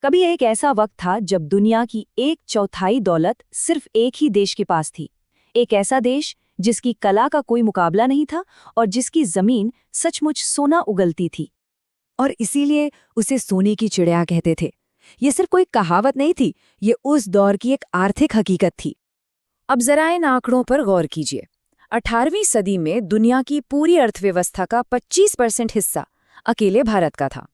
कभी एक ऐसा वक्त था जब दुनिया की 1/4 दौलत सिर्फ एक ही देश के पास थी। एक ऐसा देश जिसकी कला का कोई मुकाबला नहीं था और जिसकी जमीन सचमुच सोना उगलती थी। और इसीलिए उसे सोने की चिड़िया कहते थे। ये सिर्फ कोई कहावत नहीं थी, ये उस दौर की एक आर्थिक हकीकत थी। अब जरा इन आंकड़ों पर गौर कीजिए। 18वीं सदी में दुनिया की पूरी अर्थव्यवस्था का 25% हिस्सा अकेले भारत का था।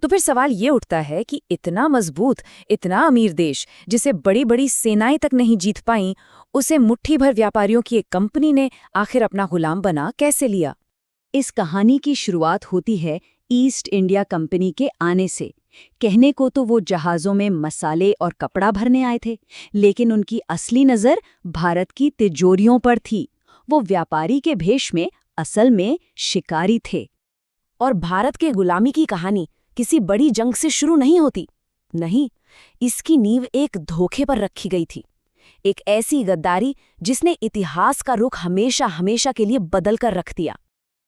तो फिर सवाल ये उठता है कि इतना मजबूत, इतना अमीर देश, जिसे बड़ी बड़ी सेनाएं तक नहीं जीत पाईं, उसे मुट्ठी भर व्यापारियों की एक कंपनी ने आखिर अपना गुलाम बना कैसे लिया? इस कहानी की शुरुआत होती है ईस्ट इंडिया कंपनी के आने से। कहने को तो वो जहाज़ों में मसाले और कपड़ा भरने आए थे, लेकिन उनकी असली नज़र भारत की तिजोरियों पर थी। वो व्यापारी के भेष में असल में शिकारी थे। और भारत के गुलामी की कहानी किसी बड़ी जंग से शुरू नहीं होती। नहीं, इसकी नींव एक धोखे पर रखी गई थी। एक ऐसी गद्दारी जिसने इतिहास का रुख हमेशा हमेशा के लिए बदल कर रख दिया।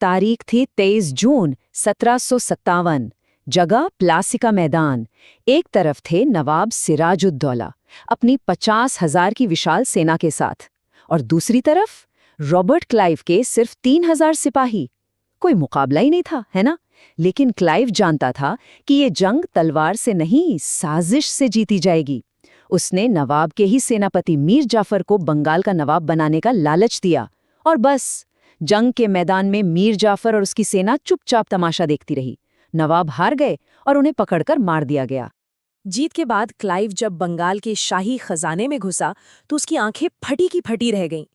तारीख थी 23 जून 1757। जगह प्लासी मैदान। एक तरफ थे नवाब सिराजुद्दौला अपनी 50,000 की विशाल सेना के साथ, और दूसरी तरफ रॉबर्ट क्लाइव के सिर्फ 3,000 सिपाही। कोई मुकाबला ही नहीं था, है ना? लेकिन क्लाइव जानता था कि ये जंग तलवार से नहीं, साजिश से जीती जाएगी। उसने नवाब के ही सेनापति मीर जाफर को बंगाल का नवाब बनाने का लालच दिया, और बस जंग के मैदान में मीर जाफर और उसकी सेना चुपचाप तमाशा देखती रही। नवाब हार गए और उन्हें पकड़कर मार दिया गया। जीत के बाद क्लाइव जब बंगाल के शाही खजाने में घुसा तो उसकी आंखें फटी की फटी रह गईं।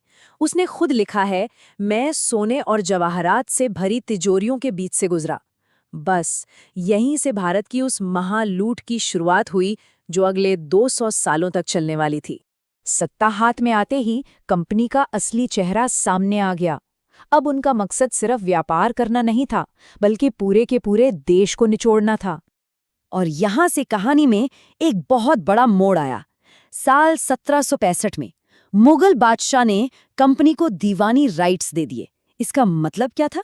उसने खुद लिखा है, मैं सोने और जवाहरात से भरी तिजोरियों के बीच से गुजरा। बस यहीं से भारत की उस महालूट की शुरुआत हुई जो अगले 200 सालों तक चलने वाली थी। सत्ता हाथ में आते ही कंपनी का असली चेहरा सामने आ गया। अब उनका मकसद सिर्फ व्यापार करना नहीं था, बल्कि पूरे के पूरे देश को निचोड़ना था। और यहां से कहानी में एक बहुत बड़ा मोड़ आया। साल 1765 में मुगल बादशाह ने कंपनी को दीवानी राइट्स दे दिए। इसका मतलब क्या था?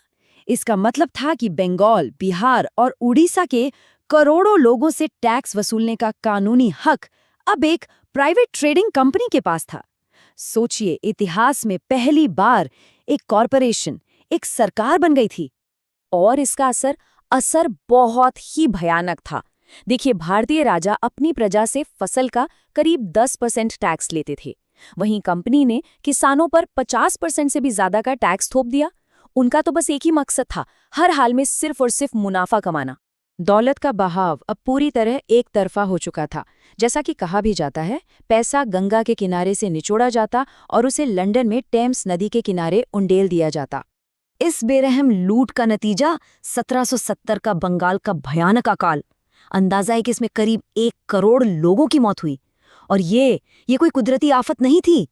इसका मतलब था कि बंगाल, बिहार और उड़ीसा के करोड़ों लोगों से टैक्स वसूलने का कानूनी हक अब एक प्राइवेट ट्रेडिंग कंपनी के पास था। सोचिए, इतिहास में पहली बार एक कॉरपोरेशन, एक सरकार बन गई थी। और इसका असर बहुत ही भयानक था। देखिए, भारतीय राजा अपनी प्रजा से फसल का करीब 10% टैक्स लेते थे। वहीं कंपनी ने किसानों पर 50% से भी ज्यादा का टैक्स थोप दिया। उनका तो बस एक ही मकसद था, हर हाल में सिर्फ और सिर्फ मुनाफा कमाना। दौलत का बहाव अब पूरी तरह एक तरफा हो चुका था। जैसा कि कहा भी जाता है, पैसा गंगा के किनारे से निचोड़ा जाता और उसे लंदन में टेम्स नदी के किनारे उंडेल दिया जाता। इस बेरहम लूट का नतीजा 1770 का बंगाल का भयानक अकाल। अंदाजा है कि इसमें करीब 1 करोड़ लोगों की मौत हुई। और ये कोई कुदरती आफत नहीं थी।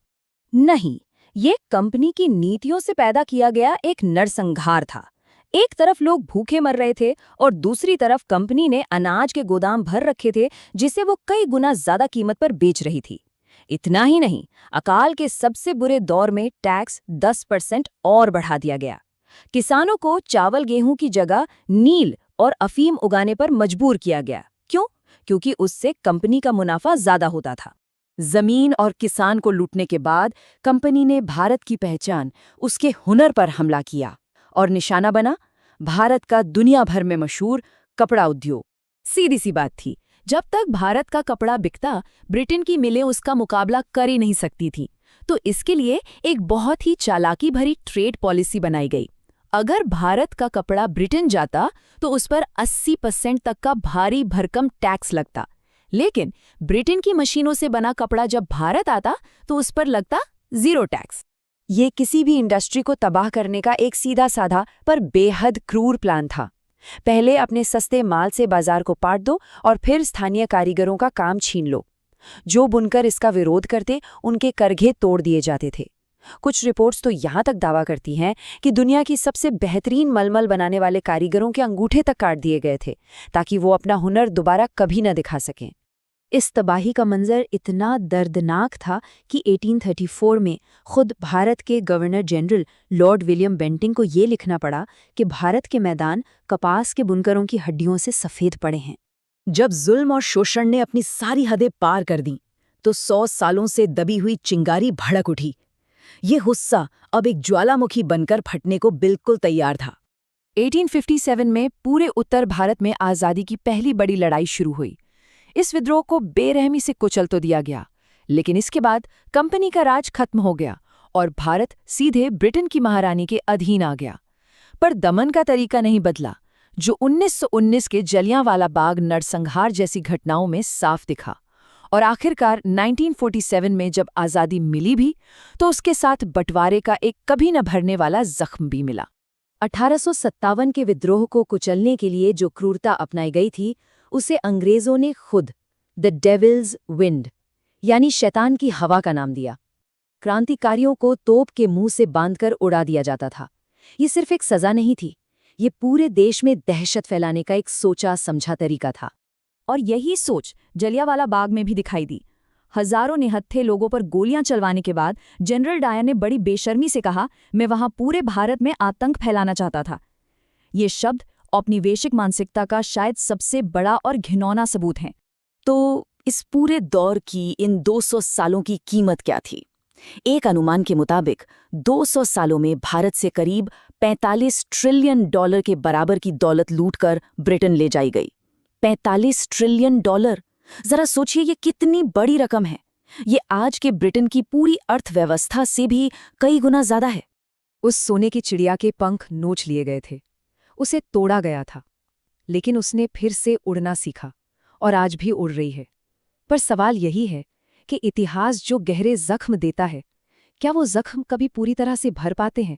नहीं, ये कंपनी की नीतियों से पैदा किया गया एक नरसंहार था। एक तरफ लोग भूखे मर रहे थे और दूसरी तरफ कंपनी ने अनाज के गोदाम भर रखे थे जिसे वो कई गुना ज्यादा कीमत पर बेच रही थी। इतना ही नहीं, अकाल के सबसे बुरे दौर में टैक्स 10% और बढ़ा दिया गया। किसानों को चावल गेहूं की जगह नील और अफीम उगाने पर मजबूर किया गया। क्यों? क्योंकि उससे कंपनी का मुनाफा ज्यादा होता था। जमीन और किसान को लूटने के बाद कंपनी ने भारत की पहचान, उसके हुनर पर हमला किया, और निशाना बना भारत का दुनिया भर में मशहूर कपड़ा उद्योग। सीधी सी बात थी, जब तक भारत का कपड़ा बिकता, ब्रिटेन की मिलें उसका मुकाबला कर ही नहीं सकती थी। तो इसके लिए एक बहुत ही चालाकी भरी ट्रेड पॉलिसी बनाई गई। अगर भारत का कपड़ा ब्रिटेन जाता तो उस पर 80% तक का भारी भरकम टैक्स लगता, लेकिन ब्रिटेन की मशीनों से बना कपड़ा जब भारत आता तो उस पर लगता 0 टैक्स। ये किसी भी इंडस्ट्री को तबाह करने का एक सीधा साधा पर बेहद क्रूर प्लान था। पहले अपने सस्ते माल से बाजार को पाट दो और फिर स्थानीय कारीगरों का काम छीन लो। जो बुनकर इसका विरोध करते, उनके करघे तोड़ दिए जाते थे। कुछ रिपोर्ट्स तो यहाँ तक दावा करती हैं कि दुनिया की सबसे बेहतरीन मलमल बनाने वाले कारीगरों के अंगूठे तक काट दिए गए थे ताकि वो अपना हुनर दोबारा कभी न दिखा सकें। इस तबाही का मंजर इतना दर्दनाक था कि 1834 में खुद भारत के governor general Lord William Bentinck को ये लिखना पड़ा कि भारत के मैदान कपास के बुनकरों की हड्डियों से सफ़ेद पड़े हैं। जब जुल्म और शोषण ने अपनी सारी हदें पार कर दी तो 100 सालों से दबी हुई चिंगारी भड़क उठी। ये गुस्सा अब एक ज्वालामुखी बनकर फटने को बिल्कुल तैयार था। 1857 में पूरे उत्तर भारत में आज़ादी की पहली बड़ी लड़ाई शुरू हुई। इस विद्रोह को बेरहमी से कुचल तो दिया गया, लेकिन इसके बाद कंपनी का राज खत्म हो गया और भारत सीधे ब्रिटेन की महारानी के अधीन आ गया। पर दमन का तरीका नहीं बदला, जो 1919 के जलियांवाला बाग नरसंहार जैसी घटनाओं में साफ दिखा। और आखिरकार 1947 में जब आज़ादी मिली भी, तो उसके साथ बंटवारे का एक कभी न भरने वाला जख्म भी मिला। 1857 के विद्रोह को कुचलने के लिए जो क्रूरता अपनाई गई थी, उसे अंग्रेजों ने खुद द डेविल्स विंड यानी शैतान की हवा का नाम दिया। क्रांतिकारियों को तोप के मुंह से बांधकर उड़ा दिया जाता था। ये सिर्फ एक सजा नहीं थी, ये पूरे देश में दहशत फैलाने का एक सोचा समझा तरीका था। और यही सोच जलियांवाला बाग में भी दिखाई दी। हजारों निहत्थे लोगों पर गोलियां चलवाने के बाद जनरल डायर ने बड़ी बेशर्मी से कहा, मैं वहां पूरे भारत में आतंक फैलाना चाहता था। ये शब्द औपनिवेशिक मानसिकता का शायद सबसे बड़ा और घिनौना सबूत है। तो इस पूरे दौर की इन 200 सालों की कीमत क्या थी? एक अनुमान के मुताबिक 200 सालों में भारत से करीब $45 ट्रिलियन के बराबर की दौलत लूटकर ब्रिटेन ले जाई गई। $45 ट्रिलियन! जरा सोचिए, ये कितनी बड़ी रकम है। ये आज के ब्रिटेन की पूरी अर्थव्यवस्था से भी कई गुना ज्यादा है। उस सोने की चिड़िया के पंख नोच लिए गए थे, उसे तोड़ा गया था, लेकिन उसने फिर से उड़ना सीखा और आज भी उड़ रही है। पर सवाल यही है कि इतिहास जो गहरे जख्म देता है, क्या वो जख्म कभी पूरी तरह से भर पाते हैं?